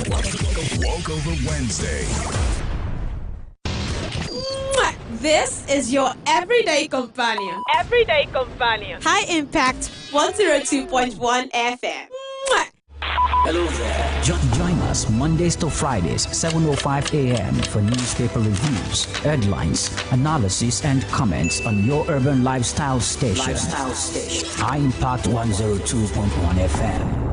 Walkover Wednesday. This is your everyday companion. Everyday companion. High Impact 102.1 FM. Hello there. Join us Mondays to Fridays, 7:05 a.m. for newspaper reviews, headlines, analysis, and comments on your urban lifestyle station. High Impact 102.1 FM.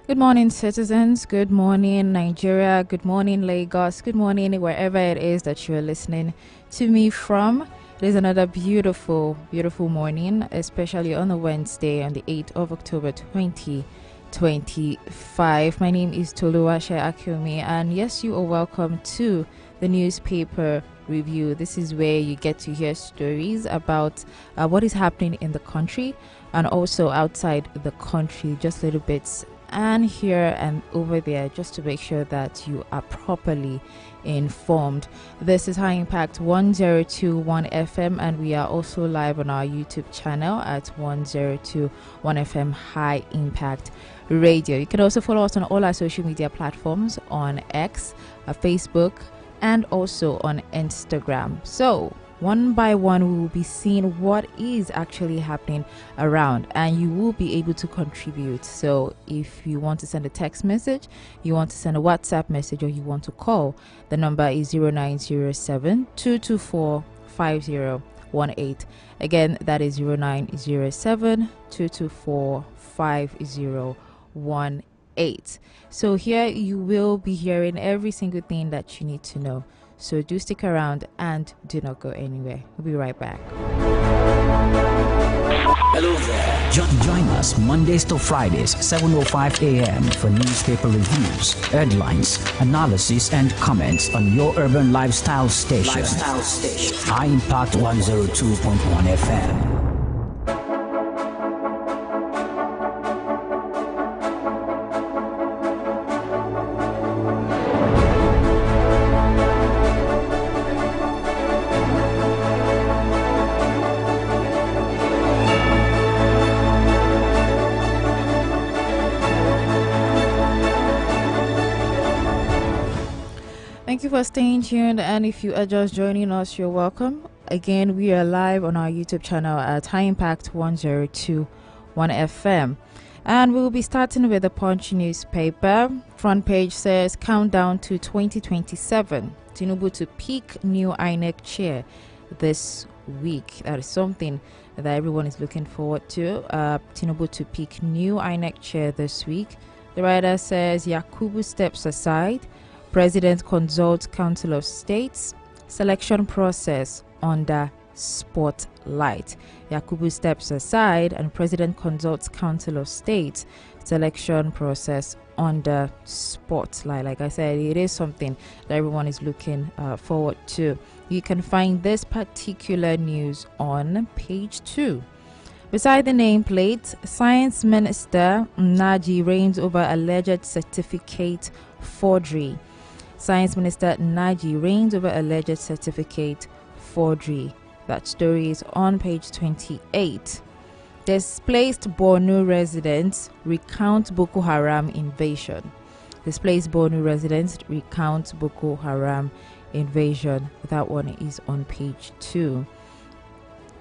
Good morning, citizens. Good morning, Nigeria. Good morning, Lagos. Good morning, wherever it is that you are listening to me from. It is another beautiful, beautiful morning, especially on a Wednesday, on the 8th of October, 2025. My name is Toluwashe Akyomi, and yes, you are welcome to the newspaper review. This is where you get to hear stories about what is happening in the country and also outside the country, just little bits and here and over there, just to make sure that you are properly informed. This is High Impact 102.1 FM, and we are also live on our YouTube channel at 102.1 FM High Impact Radio. You can also follow us on all our social media platforms on X, Facebook, and also on Instagram. So one by one, we will be seeing what is actually happening around, and you will be able to contribute. So if you want to send a text message, you want to send a WhatsApp message, or you want to call, the number is 0907 224 5018. Again, that is 0907 224 5018. So here you will be hearing every single thing that you need to know. So do stick around and do not go anywhere. We'll be right back. Hello there. Join us Mondays to Fridays, 7:05 a.m. for newspaper reviews, headlines, analysis, and comments on your urban lifestyle station. High Impact 102.1 FM. Thank you for staying tuned, and if you are just joining us, you're welcome. Again, we are live on our YouTube channel at High Impact 102.1 FM, and we'll be starting with the Punch newspaper. Front page says countdown to 2027, Tinubu to pick new INEC chair this week. That is something that everyone is looking forward to. Tinubu to pick new INEC chair this week. The writer says Yakubu steps aside. President consults Council of States. Selection process under spotlight. Yakubu steps aside and President consults Council of States. Selection process under spotlight. Like I said, it is something that everyone is looking forward to. You can find this particular news on page 2. Beside the nameplate, Science Minister Naji reigns over alleged certificate forgery. Science Minister Naji reigns over alleged certificate forgery. That story is on page 28. Displaced Borno residents recount Boko Haram invasion. Displaced Borno residents recount Boko Haram invasion. That one is on page 2.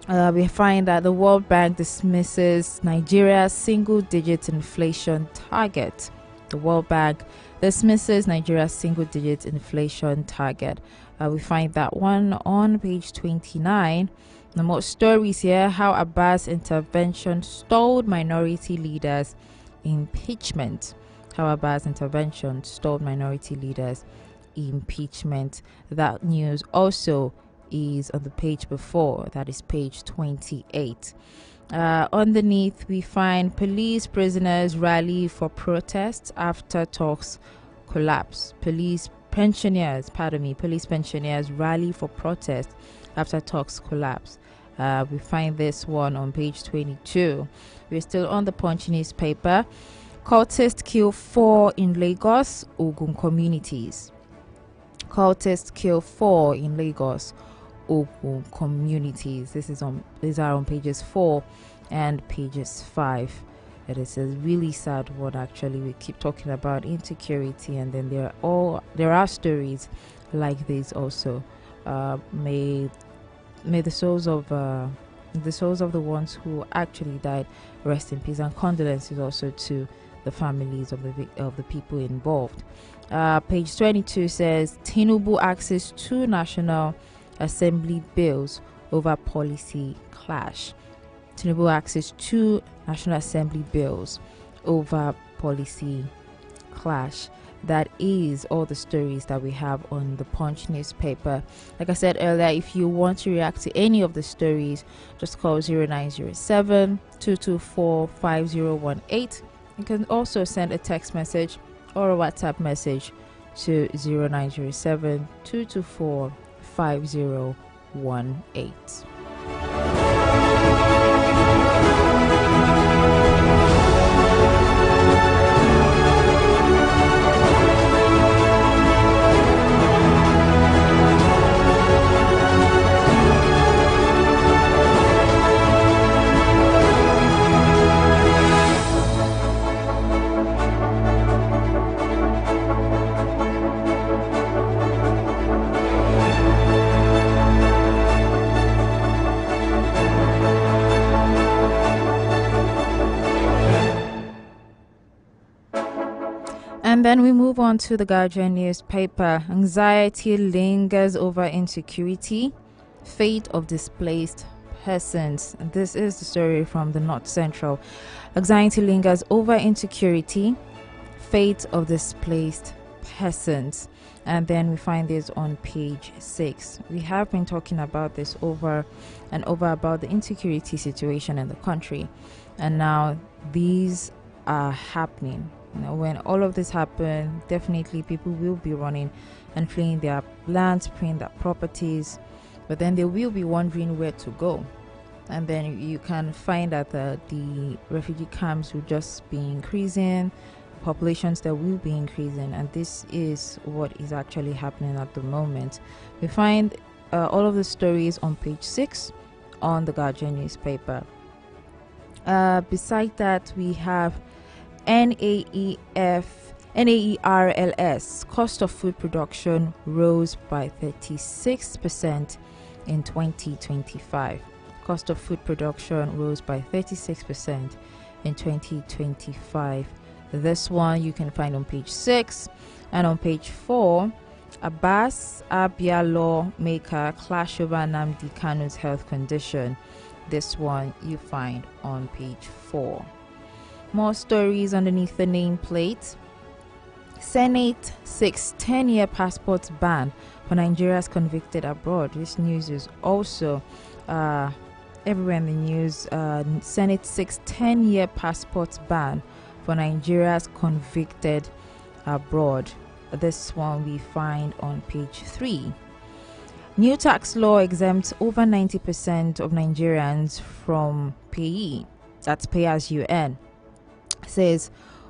We find that the World Bank dismisses Nigeria's single-digit inflation target. The World Bank This misses Nigeria's single-digit inflation target. We find that one on page 29. The more stories here: how Abbas intervention stalled minority leaders' impeachment. How Abbas intervention stalled minority leaders' impeachment. That news also is on the page before, that is page 28. Underneath, we find police prisoners rally for protests after talks collapse. Police pensioners rally for protest after talks collapse. We find this one on page 22. We're still on the Punch newspaper. Cultists kill 4 in Lagos, Ogun communities. Cultists kill 4 in Lagos, Ogun communities. These are on pages 4 and pages 5. It is a really sad one, actually. We keep talking about insecurity, and then there are stories like this also. May the souls of the ones who actually died rest in peace, and condolences also to the families of the people involved. Page 22 says Tinubu axes 2 National Assembly bills over policy clash. Tinubu axes 2 National Assembly bills over policy clash. That is all the stories that we have on the Punch newspaper. Like I said earlier, if you want to react to any of the stories, just call 0907 224 5018. You can also send a text message or a WhatsApp message to 0907 224 5018. And then we move on to the Guardian newspaper. Anxiety lingers over insecurity, fate of displaced persons. And this is the story from the North Central. Anxiety lingers over insecurity, fate of displaced persons. And then we find this on page 6. We have been talking about this over and over about the insecurity situation in the country. And now these are happening. When all of this happen, definitely people will be running and fleeing their lands, fleeing their properties, but then they will be wondering where to go. And then you can find that the refugee camps will just be increasing, populations that will be increasing, and this is what is actually happening at the moment. We find all of the stories on page 6 on the Guardian newspaper. Beside that, we have NAERLS, cost of food production rose by 36% in 2025. Cost of food production rose by 36% in 2025. This one you can find on page 6. And on page 4, Abbas Abia lawmaker clash over Nnamdi Kanu's health condition. This one you find on page 4. More stories underneath the nameplate. Senate seeks 10-year passport ban for Nigerians convicted abroad. This news is also everywhere in the news. Senate seeks 10-year passport ban for Nigerians convicted abroad. This one we find on page 3. New tax law exempts over 90% of Nigerians from payee. That's pay as you earn. Says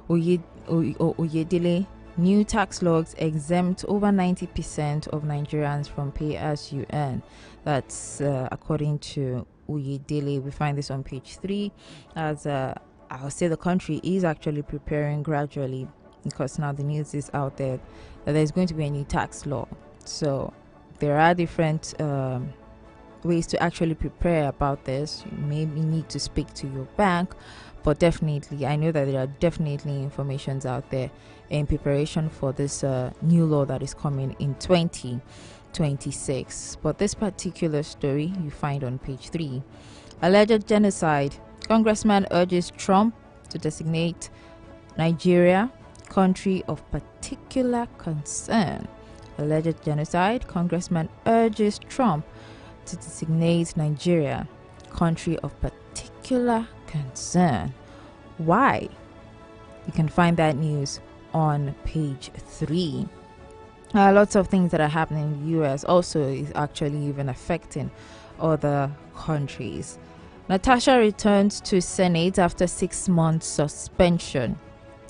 Oyedele. New tax laws exempt over 90% of Nigerians from pay as you earn. That's according to Oyedele. We find this on page 3. As I'll say, the country is actually preparing gradually, because now the news is out there that there's going to be a new tax law. So there are different ways to actually prepare about this. You maybe need to speak to your bank, but definitely, I know that there are definitely informations out there in preparation for this new law that is coming in 2026. But this particular story you find on page 3. Alleged genocide. Congressman urges Trump to designate Nigeria country of particular concern. Alleged genocide. Congressman urges Trump to designate Nigeria country of particular concern. Why? You can find that news on page 3. Lots of things that are happening in the US also is actually even affecting other countries. Natasha returns to Senate after 6 months suspension.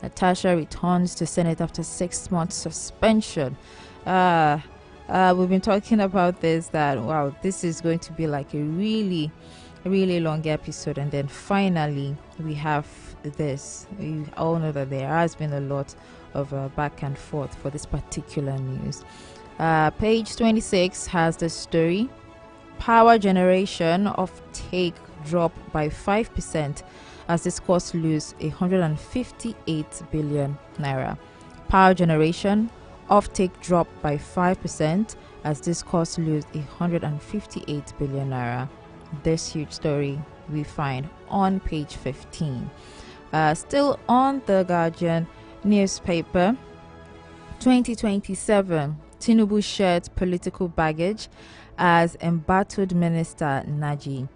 Natasha returns to Senate after 6 months suspension. We've been talking about this, that wow, this is going to be like a really long episode, and then finally we have this. We all know that there has been a lot of back and forth for this particular news. Page 26 has the story. Power generation of take drop by 5% as this cost lose 158 billion naira. Power generation offtake dropped by 5% as this cost lose 158 billion naira. This huge story we find on page 15. Still on the Guardian newspaper, 2027, Tinubu shared political baggage as embattled Minister Naji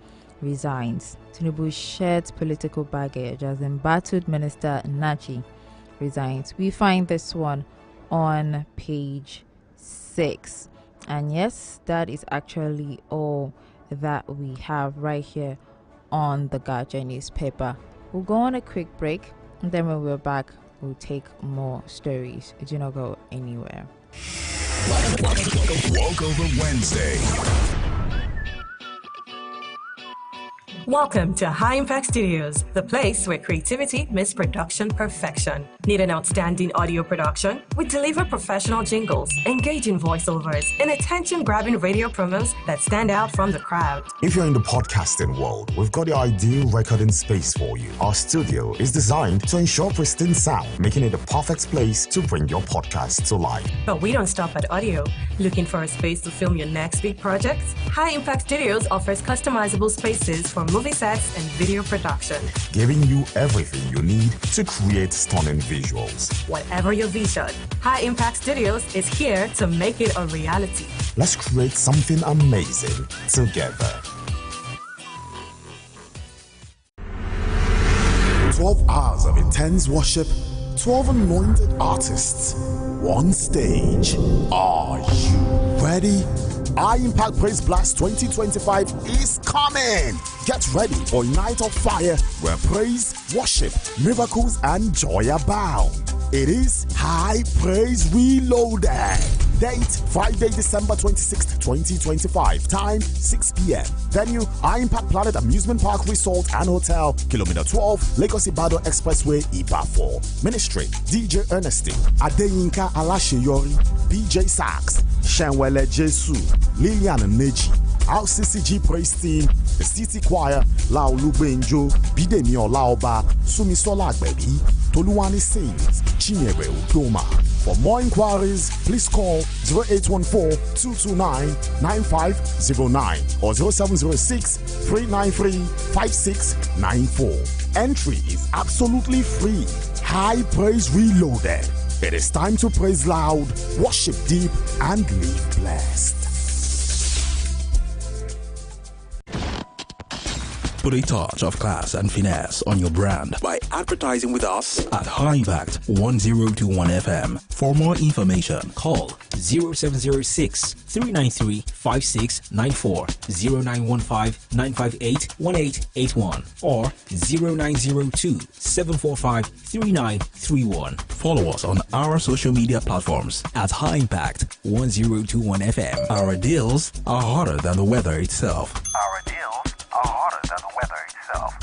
resigns. Tinubu shared political baggage as embattled Minister Naji resigns. We find this one on page 6. And yes, that is actually all that we have right here on the Guardian newspaper. We'll go on a quick break, and then when we're back, we'll take more stories. Do not go anywhere. Walkover Wednesday. Welcome to High Impact Studios, the place where creativity meets production perfection. Need an outstanding audio production? We deliver professional jingles, engaging voiceovers, and attention-grabbing radio promos that stand out from the crowd. If you're in the podcasting world, we've got the ideal recording space for you. Our studio is designed to ensure pristine sound, making it the perfect place to bring your podcast to life. But we don't stop at audio. Looking for a space to film your next big project? High Impact Studios offers customizable spaces for movie sets and video production, giving you everything you need to create stunning visuals. Whatever your vision, High Impact Studios is here to make it a reality. Let's create something amazing together. 12 hours of intense worship, 12 anointed artists, one stage. Are you ready? High Impact Praise Blast 2025 is coming. Get ready for a night of fire where praise, worship, miracles, and joy abound. It is High Praise Reloaded. Date Friday, December 26, 2025. Time 6 p.m. Venue High Impact Planet Amusement Park Resort and Hotel, Kilometer 12, Lagos Ibadan Expressway, Ibadan. Ministry DJ Ernestine, Adeyinka Alasheyori, BJ Sax, Shenwele Jesu, Lilian Neji, our CCG praise team, the City Choir, Laolu Benjo, Bidemi Olaoba, Sumisola Agbebi, Toluwani Sings, Chinyere Udoma. For more inquiries, please call 0814-229-9509 or 0706-393-5694. Entry is absolutely free. High Praise Reloaded. It is time to praise loud, worship deep, and live blessed. Put a touch of class and finesse on your brand by advertising with us at High Impact 1021 FM. For more information, call 0706 393 5694, 0915 958 1881, or 0902 745 3931. Follow us on our social media platforms at High Impact 1021 FM. Our deals are hotter than the weather itself. Our deals are hotter than the weather itself.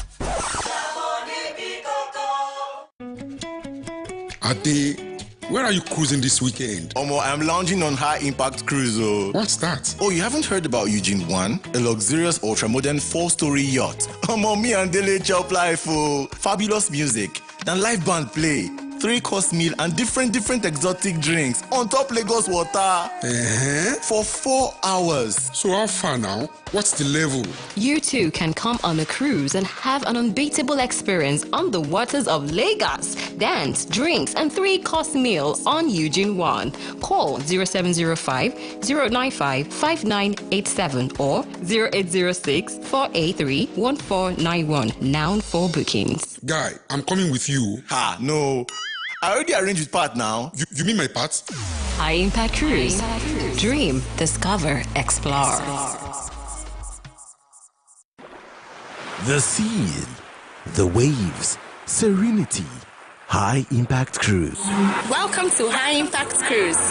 Ade, where are you cruising this weekend? Omo, I'm lounging on High Impact Cruise. What's that? Oh, you haven't heard about Eugene One? A luxurious ultra-modern 4-story yacht. Omo, me and Dele chop life. Fabulous music. Then live band play. 3-course meal and different exotic drinks on top Lagos water for 4 hours. So how far now? What's the level? You too can come on a cruise and have an unbeatable experience on the waters of Lagos. Dance, drinks, and 3-course meals on Eugene One. Call 0705 095 5987 or 0806 483 1491 now for bookings. Guy, I'm coming with you. No. I already arranged with Pat now. You mean my Pat? High Impact Cruise. Dream, discover, explore. The sea, the waves, serenity. High Impact Cruise. Welcome to High Impact Cruise.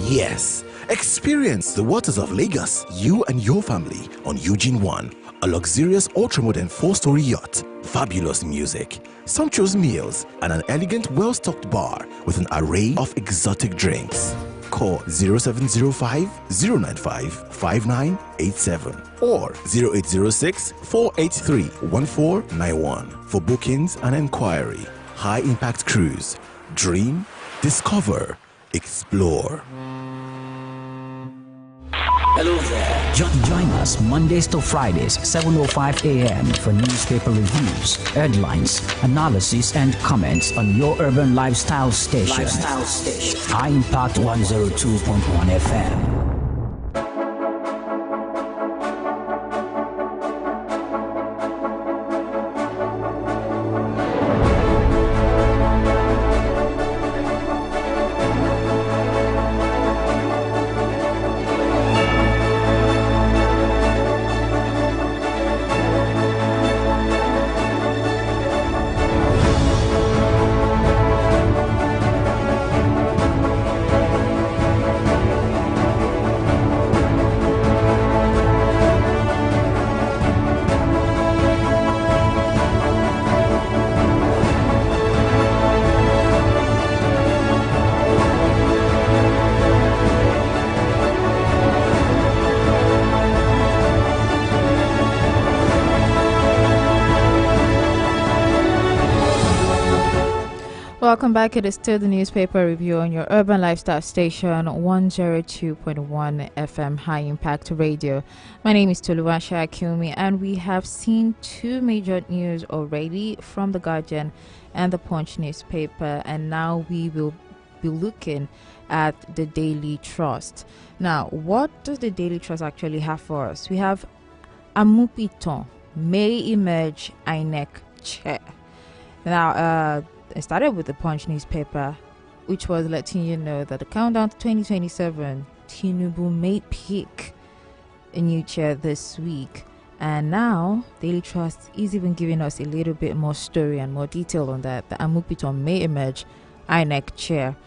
Yes, experience the waters of Lagos, you and your family on Eugene One, a luxurious ultra-modern 4-story yacht, fabulous music, sumptuous meals, and an elegant, well-stocked bar with an array of exotic drinks. Call 0705 095 5987 or 0806 483 1491 for bookings and inquiry. High Impact Cruise. Dream, discover, explore. Hello there. Join us Mondays to Fridays, 7:05 a.m. for newspaper reviews, headlines, analysis, and comments on your urban lifestyle station. High Impact 102.1 FM. Welcome back. It is still the newspaper review on your urban lifestyle station 102.1 FM High Impact Radio. My name is Toluwasha Akumi, and we have seen two major news already from the Guardian and the Punch newspaper, and now we will be looking at the Daily Trust. Now, what does the Daily Trust actually have for us? We have Amupiton may emerge INEC chair. Now, I started with the Punch newspaper, which was letting you know that the countdown to 2027, Tinubu may pick a new chair this week. And now, Daily Trust is even giving us a little bit more story and more detail on that. The Amupiton may emerge INEC chair.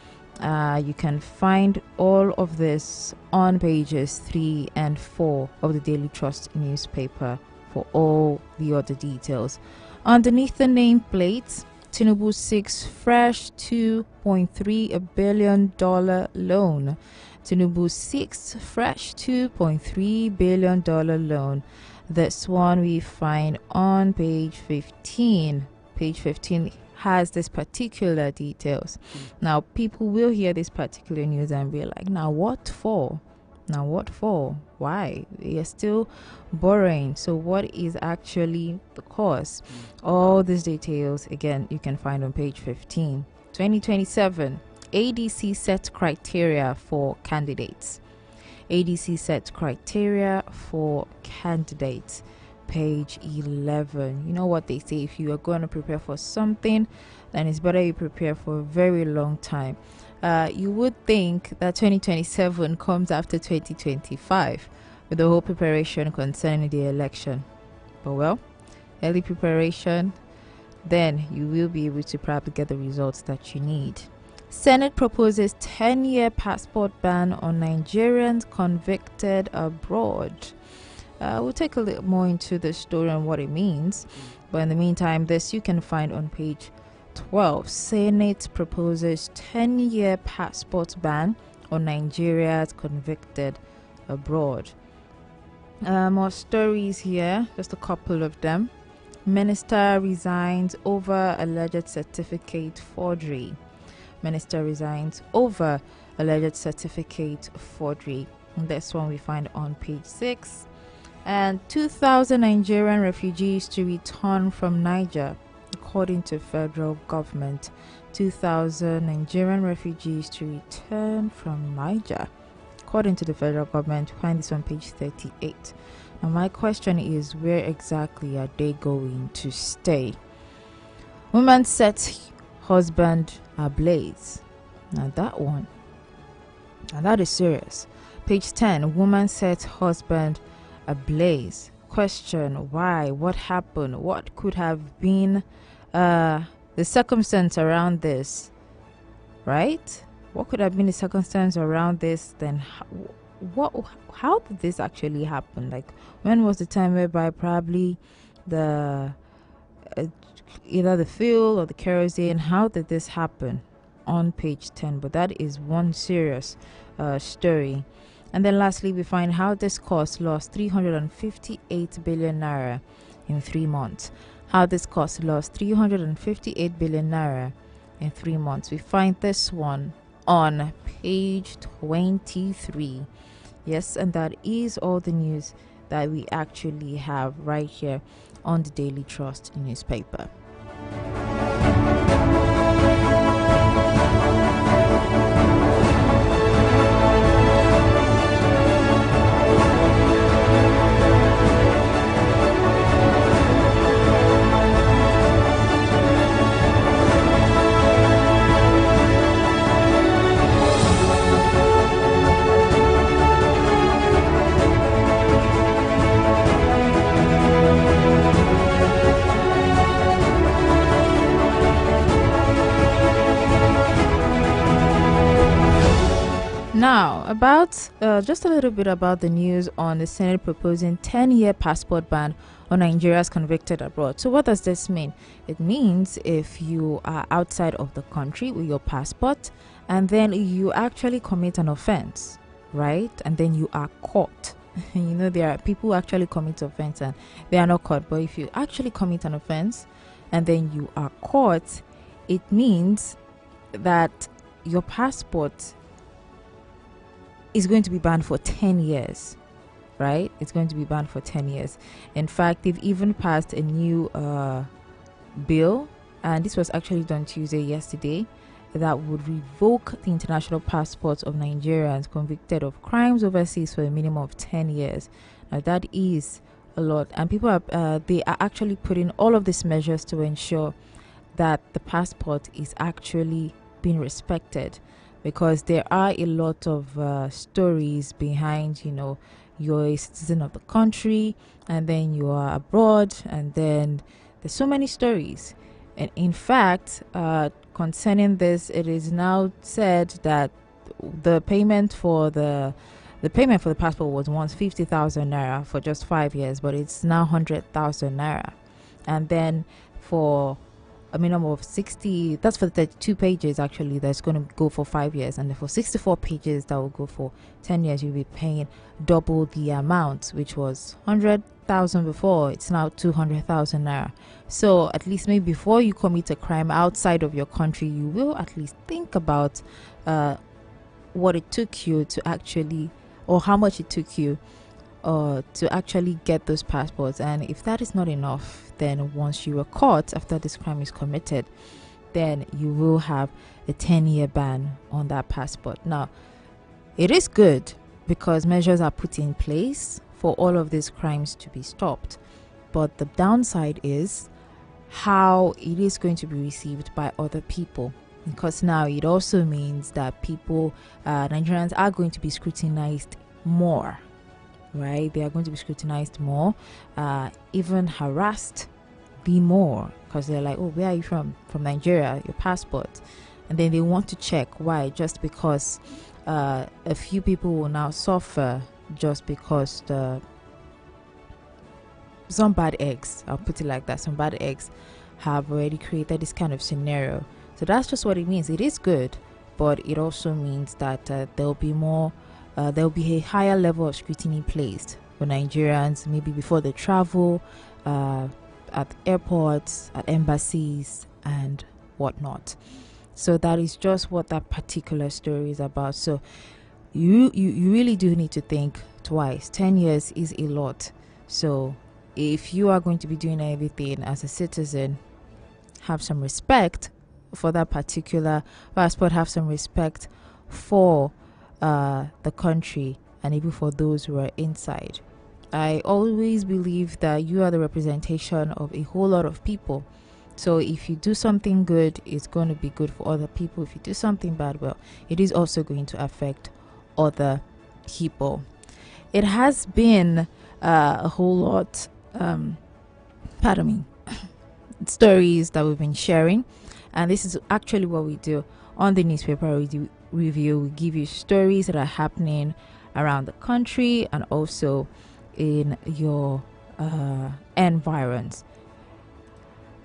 You can find all of this on pages 3 and 4 of the Daily Trust newspaper for all the other details. Underneath the nameplate, Tinubu seeks fresh $2.3 billion loan. Tinubu seeks fresh $2.3 billion loan. This one we find on page 15. Page 15 has this particular details. Now, people will hear this particular news and be like, now what for? Now what for? Why? They are still borrowing. So what is actually the cause? All these details, again, you can find on page 15. 2027, ADC set criteria for candidates. ADC set criteria for candidates. Page 11. You know what they say, if you are going to prepare for something, then it's better you prepare for a very long time. You would think that 2027 comes after 2025 with the whole preparation concerning the election. But well, early preparation, then you will be able to probably get the results that you need. Senate proposes 10-year passport ban on Nigerians convicted abroad. We'll take a little more into the story and what it means. But in the meantime, this you can find on page 12. Senate proposes 10-year passport ban on Nigerians convicted abroad. More stories here, just a couple of them. Minister resigns over alleged certificate forgery. Minister resigns over alleged certificate forgery. And this one we find on page 6. And 2,000 Nigerian refugees to return from Niger, according to federal government. 2,000 Nigerian refugees to return from Niger, according to the federal government. Find this on page 38. Now my question is, where exactly are they going to stay? Woman sets husband ablaze. Now that one, now that is serious. Page 10. Woman sets husband ablaze. Question: why? What happened? What could have been the circumstance around this? Right? What could have been the circumstance around this? Then how did this actually happen? Like, when was the time whereby probably the either the fuel or the kerosene? How did this happen? On page 10. But that is one serious story. And then lastly, we find how this cost lost 358 billion naira in 3 months. How this cost lost 358 billion naira in 3 months. We find this one on page 23. Yes, and that is all the news that we actually have right here on the Daily Trust newspaper. Now, about just a little bit about the news on the Senate proposing 10-year passport ban on Nigerians convicted abroad. So what does this mean? It means if you are outside of the country with your passport and then you actually commit an offense, right? And then you are caught. You know, there are people who actually commit offense and they are not caught. But if you actually commit an offense and then you are caught, it means that your passport is going to be banned for 10 years, right? It's going to be banned for 10 years. In fact, they've even passed a new bill, and this was actually done Tuesday, yesterday, that would revoke the international passports of Nigerians convicted of crimes overseas for a minimum of 10 years. Now, that is a lot, and people are they are actually putting all of these measures to ensure that the passport is actually being respected. Because there are a lot of stories behind, you know, you're a citizen of the country and then you are abroad, and then there's so many stories. And in fact, concerning this, it is now said that the payment for the passport was once 50,000 naira for just 5 years, but it's now 100,000 naira. And then for a minimum of 60, that's for 32 pages actually, that's going to go for 5 years, and then for 64 pages that will go for 10 years, you'll be paying double the amount, which was 100,000 before. It's now 200,000 naira. So at least maybe before you commit a crime outside of your country, you will at least think about what it took you to actually, or how much it took you to actually get those passports. And if that is not enough, then once you are caught after this crime is committed, then you will have a 10-year ban on that passport. Now, it is good because measures are put in place for all of these crimes to be stopped, but the downside is how it is going to be received by other people, because now it also means that people, Nigerians, are going to be scrutinized more. Right, they are going to be scrutinized more, even harassed be more, because they're like, oh, where are you from? From Nigeria, your passport. And then they want to check why, just because a few people will now suffer just because some bad eggs, I'll put it like that, some bad eggs have already created this kind of scenario. So that's just what it means. It is good, but it also means that there'll be a higher level of scrutiny placed for Nigerians, maybe before they travel, at airports, at embassies, and whatnot. So that is just what that particular story is about. So you really do need to think twice. 10 years is a lot. So if you are going to be doing everything as a citizen, have some respect for that particular passport, have some respect for the country, and even for those who are inside. I always believe that you are the representation of a whole lot of people. So if you do something good, it's going to be good for other people. If you do something bad, well, it is also going to affect other people. It has been a whole lot, stories that we've been sharing. And this is actually what we do on the newspaper review. We give you stories that are happening around the country and also in your environs.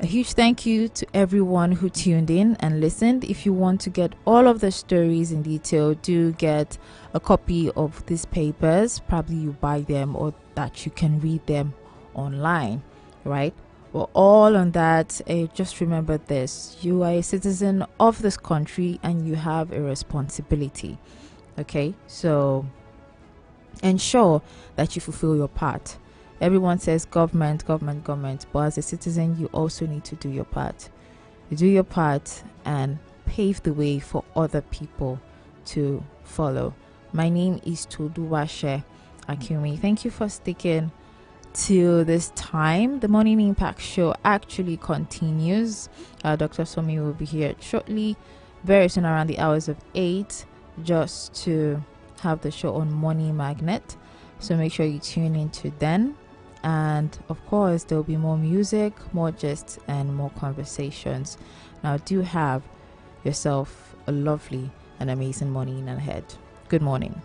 A huge thank you to everyone who tuned in and listened. If you want to get all of the stories in detail, do get a copy of these papers. Probably you buy them or that you can read them online, right? Well, all on that, just remember this. You are a citizen of this country and you have a responsibility. Okay? So ensure that you fulfill your part. Everyone says government, but as a citizen, you also need to do your part. You do your part and pave the way for other people to follow. My name is Toluwase Akinwi. Thank you for sticking till this time. The Morning Impact Show actually continues. Dr. Somi will be here shortly, very soon around the hours of 8, just to have the show on Money Magnet. So make sure you tune into then. And of course, there'll be more music, more gists, and more conversations. Now, do have yourself a lovely and amazing morning ahead. Good morning.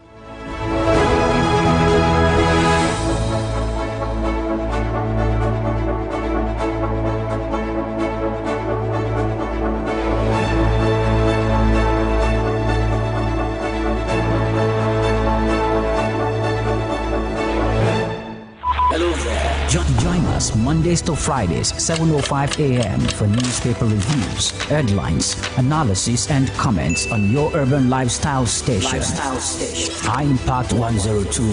Join us Mondays to Fridays, 7:05 a.m. for newspaper reviews, headlines, analysis, and comments on your urban lifestyle station. High Impact 102.